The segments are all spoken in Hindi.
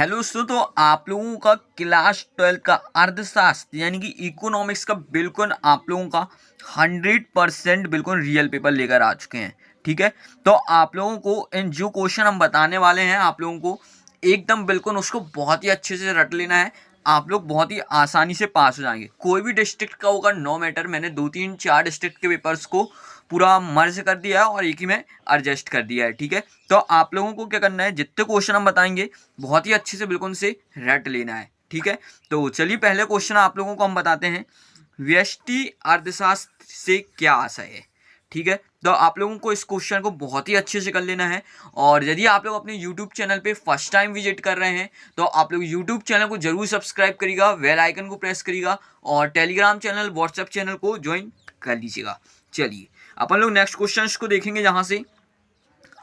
हेलो दोस्तों, तो आप लोगों का क्लास 12 का अर्थशास्त्र यानी कि इकोनॉमिक्स का बिल्कुल आप लोगों का 100% बिल्कुल रियल पेपर लेकर आ चुके हैं। ठीक है, तो आप लोगों को इन जो क्वेश्चन हम बताने वाले हैं आप लोगों को एकदम बिल्कुल उसको बहुत ही अच्छे से रट लेना है। आप लोग बहुत ही आसानी से पास हो जाएंगे। कोई भी डिस्ट्रिक्ट का होगा नो मैटर, मैंने 2 3 4 डिस्ट्रिक्ट के पेपर्स को पूरा मर्ज कर दिया है और एक ही में एडजस्ट कर दिया है। ठीक है, तो आप लोगों को क्या करना है, जितने क्वेश्चन हम बताएंगे बहुत ही अच्छे से बिल्कुल से रट लेना है। ठीक है, तो चलिए पहले क्वेश्चन आप लोगों को हम बताते हैं, व्यष्टि अर्थशास्त्र से क्या आशय है। ठीक है, तो आप लोगों को इस क्वेश्चन को बहुत ही अच्छे से कर लेना है। और यदि आप लोग अपने YouTube चैनल पे फर्स्ट टाइम विजिट कर रहे हैं तो आप लोग YouTube चैनल को जरूर सब्सक्राइब करिएगा, बेल आइकन को प्रेस करिएगा और टेलीग्राम चैनल, व्हाट्सएप चैनल को ज्वाइन कर लीजिएगा। चलिए अपन लोग नेक्स्ट क्वेश्चन को देखेंगे, जहां से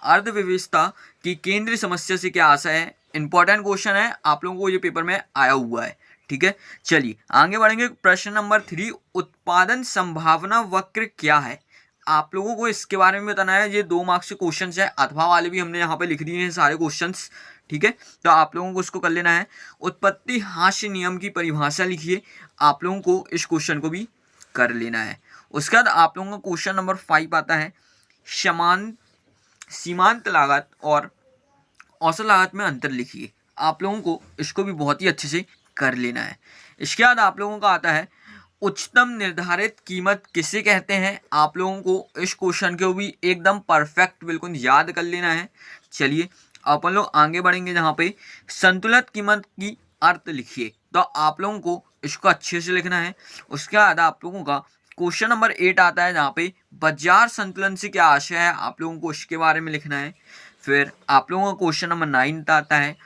अर्थव्यवस्था की केंद्रीय समस्या से क्या आशय है। इंपॉर्टेंट क्वेश्चन है, आप लोगों को ये पेपर में आया हुआ है। ठीक है, चलिए आगे बढ़ेंगे। प्रश्न नंबर 3, उत्पादन संभावना वक्र क्या है। आप लोगों को इसके बारे में बताना है। ये 2 मार्क्स के क्वेश्चन है, अथवा वाले भी हमने यहाँ पे लिख दिए हैं सारे क्वेश्चन। ठीक है, तो आप लोगों को इसको कर लेना है। उत्पत्ति हास्य नियम की परिभाषा लिखिए, आप लोगों को इस क्वेश्चन को भी कर लेना है। उसके बाद आप लोगों का क्वेश्चन नंबर 5 आता है, समान सीमांत लागत और औसत लागत में अंतर लिखिए। आप लोगों को इसको भी बहुत ही अच्छे से कर लेना है। इसके बाद आप लोगों का आता है, उच्चतम निर्धारित कीमत किसे कहते हैं। आप लोगों को इस क्वेश्चन को भी एकदम परफेक्ट बिल्कुल याद कर लेना है। चलिए अपन लोग आगे बढ़ेंगे, जहाँ पे संतुलित कीमत की अर्थ लिखिए, तो आप लोगों को इसको अच्छे से लिखना है। उसके बाद आप लोगों का क्वेश्चन नंबर 8 आता है, जहाँ पे बाजार संतुलन से क्या आशय है, आप लोगों को इसके बारे में लिखना है। फिर आप लोगों का क्वेश्चन नंबर 9 आता है,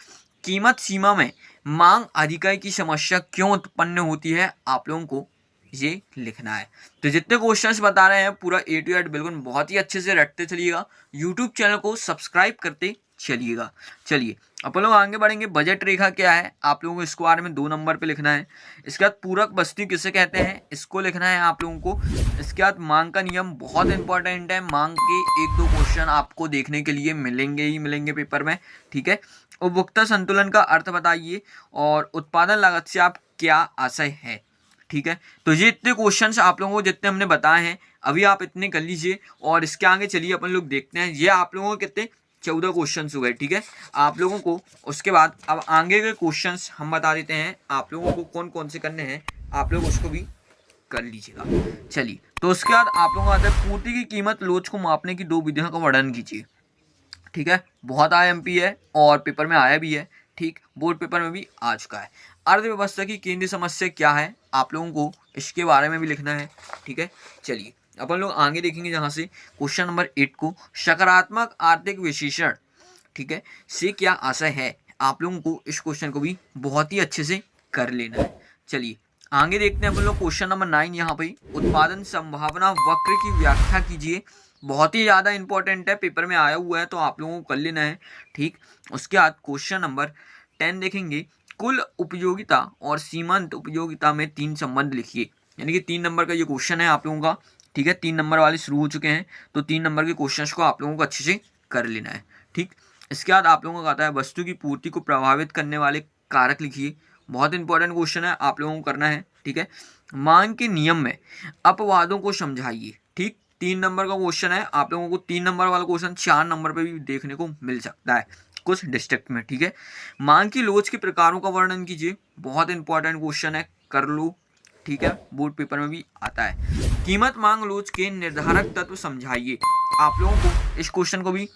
कीमत सीमा में मांग अधिकाई की समस्या क्यों उत्पन्न होती है, आप लोगों को ये लिखना है। तो जितने क्वेश्चंस बता रहे हैं पूरा A to Z बिल्कुल बहुत ही अच्छे से रटते चलिएगा, यूट्यूब चैनल को सब्सक्राइब करते चलिएगा। चलिए अपन लोग आगे बढ़ेंगे। बजट रेखा क्या है, आप लोगों को इसके बारे में 2 नंबर पे लिखना है। इसके बाद पूरक वस्तु किसे कहते हैं, इसको लिखना है आप लोगों को। इसके बाद मांग का नियम बहुत इंपॉर्टेंट है, मांग के 1-2 क्वेश्चन आपको देखने के लिए मिलेंगे ही मिलेंगे पेपर में। ठीक है, उपभोक्ता संतुलन का अर्थ बताइए और उत्पादन लागत से आप क्या आशय है। ठीक है, तो ये इतने क्वेश्चंस आप लोगों को जितने हमने बताए हैं अभी आप इतने कर लीजिए। और इसके आगे चलिए अपन लोग देखते हैं, ये आप लोगों को कितने 14 क्वेश्चंस हो गए। ठीक है, आप लोगों को उसके बाद अब आगे के क्वेश्चंस हम बता देते हैं आप लोगों को कौन कौन से करने हैं, आप लोग उसको भी कर लीजिएगा। चलिए, तो उसके बाद आप लोगों को आता है, पूर्ति की कीमत लोच को मापने की 2 विधियों का वर्णन कीजिए। ठीक है, बहुत IMP है और पेपर में आया भी है। ठीक, बोर्ड पेपर में भी आ चुका है। अर्थव्यवस्था की केंद्रीय समस्या क्या है, आप लोगों को इसके बारे में भी लिखना है। ठीक है, चलिए अपन लोग आगे देखेंगे, जहाँ से क्वेश्चन नंबर 8 को सकारात्मक आर्थिक विश्लेषण ठीक है से क्या आशय है, आप लोगों को इस क्वेश्चन को भी बहुत ही अच्छे से कर लेना है। चलिए आगे देखते हैं अपन लोग क्वेश्चन नंबर 9, यहाँ पे उत्पादन संभावना वक्र की व्याख्या कीजिए। बहुत ही ज़्यादा इंपॉर्टेंट है, पेपर में आया हुआ है, तो आप लोगों को कर लेना है। ठीक, उसके बाद क्वेश्चन नंबर 10 देखेंगे, कुल उपयोगिता और सीमांत उपयोगिता में 3 संबंध लिखिए। यानी कि 3 नंबर का ये क्वेश्चन है आप लोगों का। ठीक है, 3 नंबर वाले शुरू हो चुके हैं, तो 3 नंबर के क्वेश्चन को आप लोगों को अच्छे से कर लेना है। ठीक, इसके बाद आप लोगों का आता है, वस्तु की पूर्ति को प्रभावित करने वाले कारक लिखिए। बहुत इंपॉर्टेंट क्वेश्चन है, आप लोगों को करना है। ठीक है, मांग के नियम में अपवादों को समझाइए। ठीक, 3 नंबर का क्वेश्चन है, आप लोगों को 3 नंबर वाला क्वेश्चन 4 नंबर पे भी देखने को मिल सकता है कुछ डिस्ट्रिक्ट में। ठीक है, मांग की लोच के प्रकारों का वर्णन कीजिए। बहुत इंपॉर्टेंट क्वेश्चन है, कर लो। ठीक है, बोर्ड पेपर में भी आता है। कीमत मांग लोच के निर्धारक तत्व समझाइए। आप लोगों को इस क्वेश्चन को भी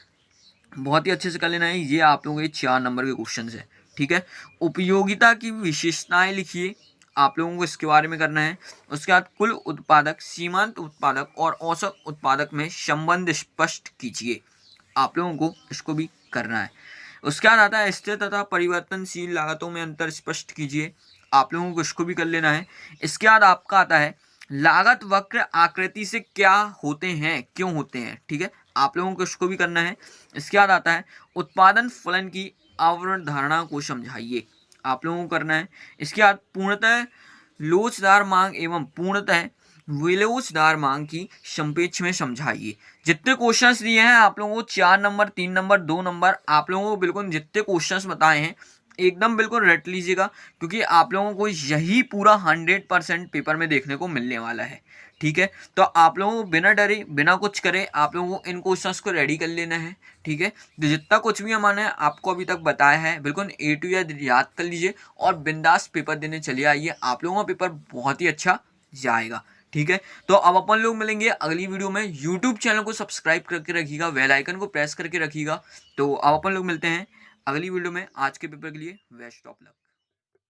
बहुत ही अच्छे से कर लेना है। ये आप लोगों के 4 नंबर के क्वेश्चन है। ठीक है, उपयोगिता की विशेषताएं लिखिए, आप लोगों को इसके बारे में करना है। उसके बाद कुल उत्पादक, सीमांत उत्पादक और औसत उत्पादक में संबंध स्पष्ट कीजिए। आप लोगों को इसको भी करना है। उसके बाद आता है, स्थिर तथा परिवर्तनशील लागतों में अंतर स्पष्ट कीजिए। आप लोगों को इसको भी कर लेना है। इसके बाद आपका आता है, लागत वक्र आकृति से क्या होते हैं, क्यों होते हैं। ठीक है, आप लोगों को इसको भी करना है। इसके बाद आता है, उत्पादन फलन की अवधारणा को समझाइए। आप लोगों को करना है। इसके बाद पूर्णतः लोचदार मांग एवं पूर्णतः विलोचदार मांग की संपेक्ष में समझाइए। जितने क्वेश्चंस दिए हैं आप लोगों को 4 नंबर, 3 नंबर, 2 नंबर, आप लोगों को बिल्कुल जितने क्वेश्चंस बताए हैं एकदम बिल्कुल रट लीजिएगा, क्योंकि आप लोगों को यही पूरा 100% पेपर में देखने को मिलने वाला है। ठीक है, तो आप लोगों को बिना डरे बिना कुछ करे आप लोगों को इन क्वेश्चंस को रेडी कर लेना है। ठीक है, तो जितना कुछ भी हमने आपको अभी तक बताया है बिल्कुल A to Z याद कर लीजिए और बिंदास पेपर देने चले आइए, आप लोगों का पेपर बहुत ही अच्छा जाएगा। ठीक है, तो अब अपन लोग मिलेंगे अगली वीडियो में। यूट्यूब चैनल को सब्सक्राइब करके रखिएगा, बेल आइकन को प्रेस करके रखिएगा। तो अब अपन लोग मिलते हैं अगली वीडियो में। आज के पेपर के लिए बेस्ट ऑफ लक।